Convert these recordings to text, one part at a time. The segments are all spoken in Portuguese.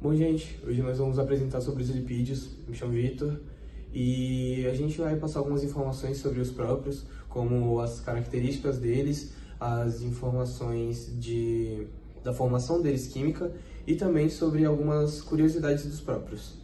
Bom, gente, hoje nós vamos apresentar sobre os lipídios. Me chamo Vitor e a gente vai passar algumas informações sobre os próprios, como as características deles, as informações da formação deles química e também sobre algumas curiosidades dos próprios.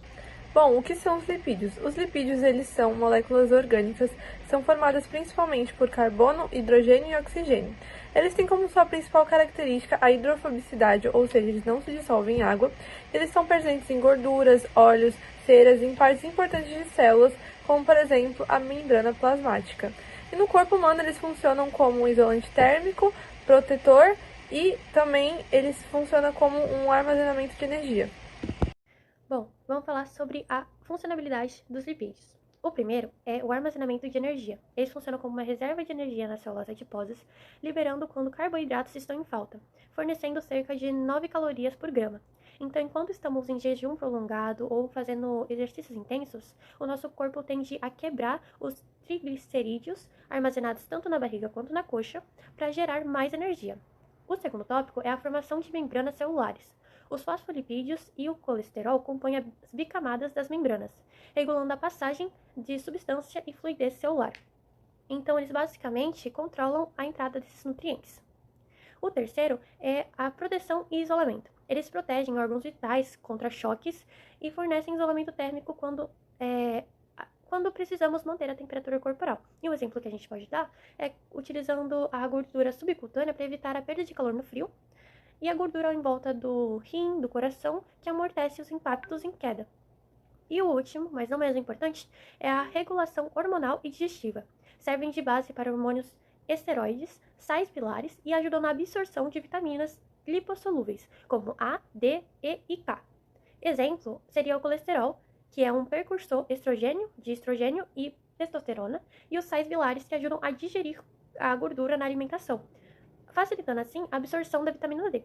Bom, o que são os lipídios? Os lipídios, eles são moléculas orgânicas, são formadas principalmente por carbono, hidrogênio e oxigênio. Eles têm como sua principal característica a hidrofobicidade, ou seja, eles não se dissolvem em água. Eles são presentes em gorduras, óleos, ceras e em partes importantes de células, como por exemplo a membrana plasmática. E no corpo humano eles funcionam como um isolante térmico, protetor e também eles funcionam como um armazenamento de energia. Bom, vamos falar sobre a funcionalidade dos lipídios. O primeiro é o armazenamento de energia. Eles funcionam como uma reserva de energia nas células adiposas, liberando quando carboidratos estão em falta, fornecendo cerca de 9 calorias por grama. Então, enquanto estamos em jejum prolongado ou fazendo exercícios intensos, o nosso corpo tende a quebrar os triglicerídeos armazenados tanto na barriga quanto na coxa para gerar mais energia. O segundo tópico é a formação de membranas celulares. Os fosfolipídios e o colesterol compõem as bicamadas das membranas, regulando a passagem de substância e fluidez celular. Então, eles basicamente controlam a entrada desses nutrientes. O terceiro é a proteção e isolamento. Eles protegem órgãos vitais contra choques e fornecem isolamento térmico quando precisamos manter a temperatura corporal. E um exemplo que a gente pode dar é utilizando a gordura subcutânea para evitar a perda de calor no frio, e a gordura em volta do rim, do coração, que amortece os impactos em queda. E o último, mas não menos importante, é a regulação hormonal e digestiva. Servem de base para hormônios esteroides, sais pilares e ajudam na absorção de vitaminas lipossolúveis, como A, D, E e K. Exemplo seria o colesterol, que é um precursor de estrogênio e testosterona, e os sais pilares que ajudam a digerir a gordura na alimentação, facilitando assim a absorção da vitamina D.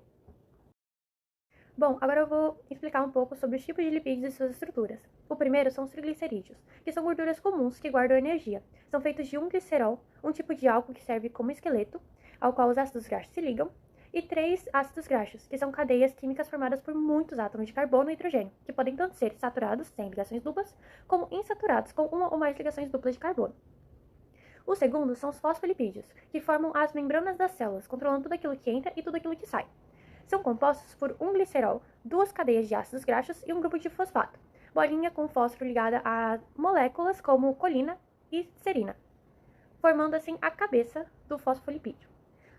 Bom, agora eu vou explicar um pouco sobre os tipos de lipídios e suas estruturas. O primeiro são os triglicerídeos, que são gorduras comuns que guardam energia. São feitos de um glicerol, um tipo de álcool que serve como esqueleto, ao qual os ácidos graxos se ligam, e 3 ácidos graxos, que são cadeias químicas formadas por muitos átomos de carbono e hidrogênio, que podem tanto ser saturados, sem ligações duplas, como insaturados, com uma ou mais ligações duplas de carbono. O segundo são os fosfolipídios, que formam as membranas das células, controlando tudo aquilo que entra e tudo aquilo que sai. São compostos por um glicerol, 2 cadeias de ácidos graxos e um grupo de fosfato, bolinha com fósforo ligada a moléculas como colina e serina, formando assim a cabeça do fosfolipídio.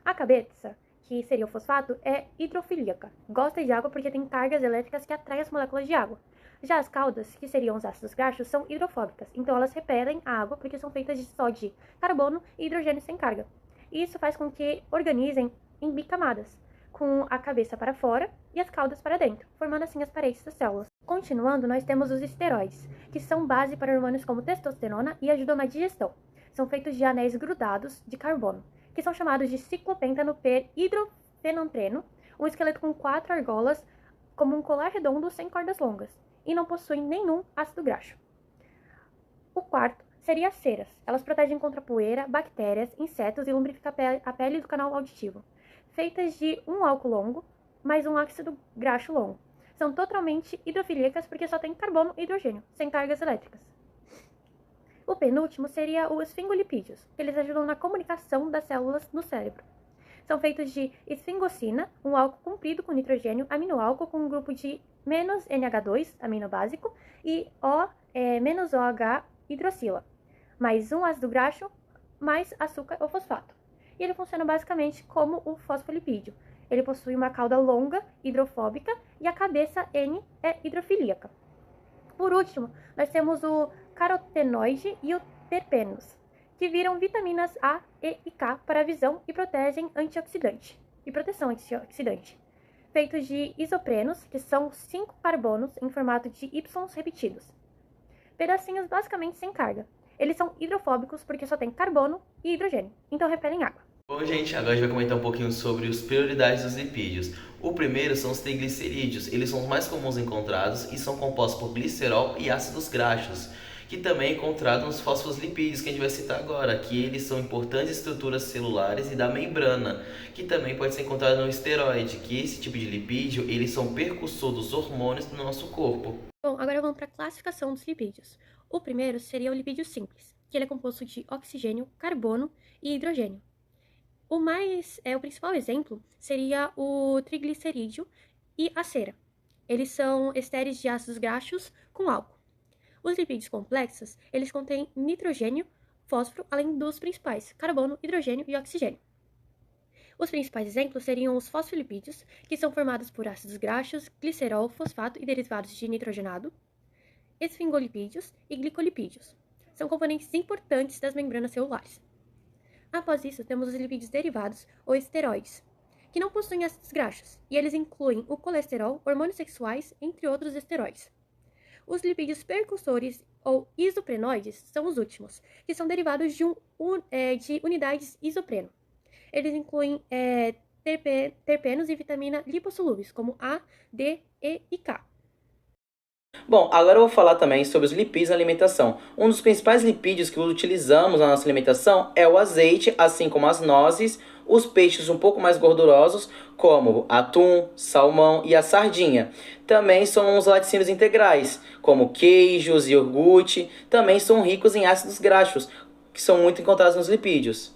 A cabeça, que seria o fosfato, é hidrofílica, gosta de água porque tem cargas elétricas que atraem as moléculas de água. Já as caudas, que seriam os ácidos graxos, são hidrofóbicas, então elas repelem a água porque são feitas só de carbono e hidrogênio sem carga. Isso faz com que organizem em bicamadas, com a cabeça para fora e as caudas para dentro, formando assim as paredes das células. Continuando, nós temos os esteroides, que são base para hormônios como testosterona e ajudam na digestão. São feitos de anéis grudados de carbono, que são chamados de ciclopentano hidrofenantreno, um esqueleto com 4 argolas, como um colar redondo sem cordas longas, e não possuem nenhum ácido graxo. O quarto seria as ceras. Elas protegem contra poeira, bactérias, insetos e lubrificam a pele do canal auditivo. Feitas de um álcool longo, mais um ácido graxo longo. São totalmente hidrofílicas porque só tem carbono e hidrogênio, sem cargas elétricas. O penúltimo seria os esfingolipídios. Eles ajudam na comunicação das células no cérebro. São feitos de esfingocina, um álcool comprido com nitrogênio, aminoálcool com um grupo de -NH2, amino básico, e -OH hidroxila, mais um ácido graxo, mais açúcar ou fosfato. E ele funciona basicamente como o fosfolipídio. Ele possui uma cauda longa, hidrofóbica, e a cabeça N é hidrofílica. Por último, nós temos o carotenoide e o terpenos, que viram vitaminas A, E e K para a visão e proteção antioxidante. Feitos de isoprenos, que são 5 carbonos em formato de Y repetidos. Pedacinhos basicamente sem carga. Eles são hidrofóbicos porque só tem carbono e hidrogênio, então repelem água. Bom, gente, agora a gente vai comentar um pouquinho sobre as prioridades dos lipídios. O primeiro são os triglicerídeos. Eles são os mais comuns encontrados e são compostos por glicerol e ácidos graxos, que também é encontrado nos fosfolipídios, que a gente vai citar agora, que eles são importantes estruturas celulares e da membrana, que também pode ser encontrado no esteroide, que esse tipo de lipídio, eles são percussor dos hormônios do nosso corpo. Bom, agora vamos para a classificação dos lipídios. O primeiro seria o lipídio simples, que ele é composto de oxigênio, carbono e hidrogênio. O principal exemplo seria o triglicerídeo e a cera. Eles são estéreis de ácidos graxos com álcool. Os lipídios complexos, eles contêm nitrogênio, fósforo, além dos principais, carbono, hidrogênio e oxigênio. Os principais exemplos seriam os fosfolipídios, que são formados por ácidos graxos, glicerol, fosfato e derivados de nitrogenado, esfingolipídios e glicolipídios. São componentes importantes das membranas celulares. Após isso, temos os lipídios derivados, ou esteroides, que não possuem ácidos graxos, e eles incluem o colesterol, hormônios sexuais, entre outros esteroides. Os lipídios percussores, ou isoprenoides, são os últimos, que são derivados de unidades isopreno. Eles incluem terpenos e vitamina lipossolúveis, como A, D, E e K. Bom, agora eu vou falar também sobre os lipídios na alimentação. Um dos principais lipídios que utilizamos na nossa alimentação é o azeite, assim como as nozes, os peixes um pouco mais gordurosos, como atum, salmão e a sardinha. Também são os laticínios integrais, como queijos e iogurte, também são ricos em ácidos graxos, que são muito encontrados nos lipídios.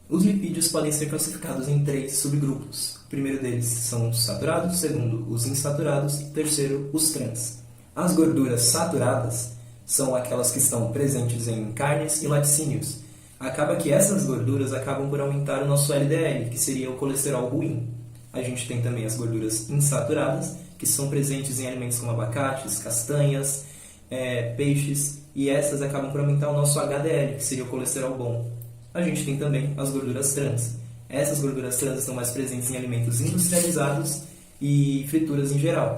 Os lipídios podem ser classificados em 3 subgrupos. O primeiro deles são os saturados, o segundo, os insaturados e o terceiro, os trans. As gorduras saturadas são aquelas que estão presentes em carnes e laticínios. Acaba que essas gorduras acabam por aumentar o nosso LDL, que seria o colesterol ruim. A gente tem também as gorduras insaturadas, que são presentes em alimentos como abacates, castanhas, peixes, e essas acabam por aumentar o nosso HDL, que seria o colesterol bom. A gente tem também as gorduras trans. Essas gorduras trans estão mais presentes em alimentos industrializados e frituras em geral.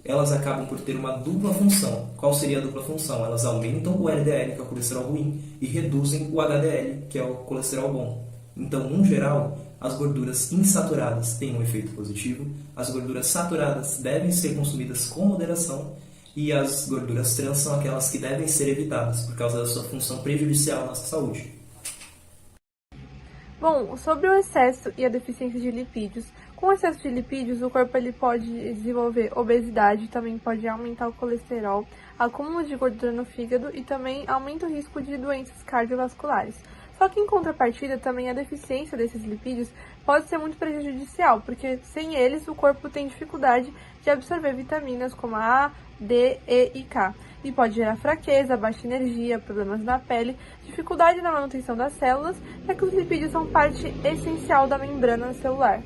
Elas acabam por ter uma dupla função. Qual seria a dupla função? Elas aumentam o LDL, que é o colesterol ruim, e reduzem o HDL, que é o colesterol bom. Então, no geral, as gorduras insaturadas têm um efeito positivo, as gorduras saturadas devem ser consumidas com moderação e as gorduras trans são aquelas que devem ser evitadas por causa da sua função prejudicial à nossa saúde. Bom, sobre o excesso e a deficiência de lipídios. Com o excesso de lipídios, o corpo pode desenvolver obesidade, também pode aumentar o colesterol, acúmulo de gordura no fígado e também aumenta o risco de doenças cardiovasculares. Só que em contrapartida, também a deficiência desses lipídios pode ser muito prejudicial, porque sem eles o corpo tem dificuldade de absorver vitaminas como a A, D, E e K. E pode gerar fraqueza, baixa energia, problemas na pele, dificuldade na manutenção das células, já que os lipídios são parte essencial da membrana celular.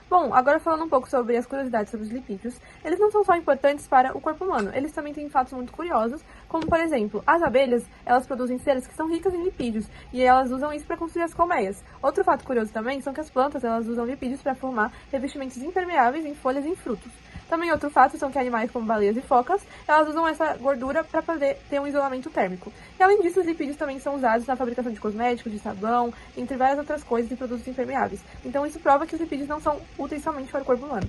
Bom, agora falando um pouco sobre as curiosidades sobre os lipídios, eles não são só importantes para o corpo humano, eles também têm fatos muito curiosos, como por exemplo, as abelhas, elas produzem ceras que são ricas em lipídios, e elas usam isso para construir as colmeias. Outro fato curioso também são que as plantas, elas usam lipídios para formar revestimentos impermeáveis em folhas e em frutos. Também outro fato são que animais como baleias e focas, elas usam essa gordura para poder ter um isolamento térmico. E além disso, os lipídios também são usados na fabricação de cosméticos, de sabão, entre várias outras coisas e produtos impermeáveis. Então isso prova que os lipídios não são úteis somente para o corpo humano.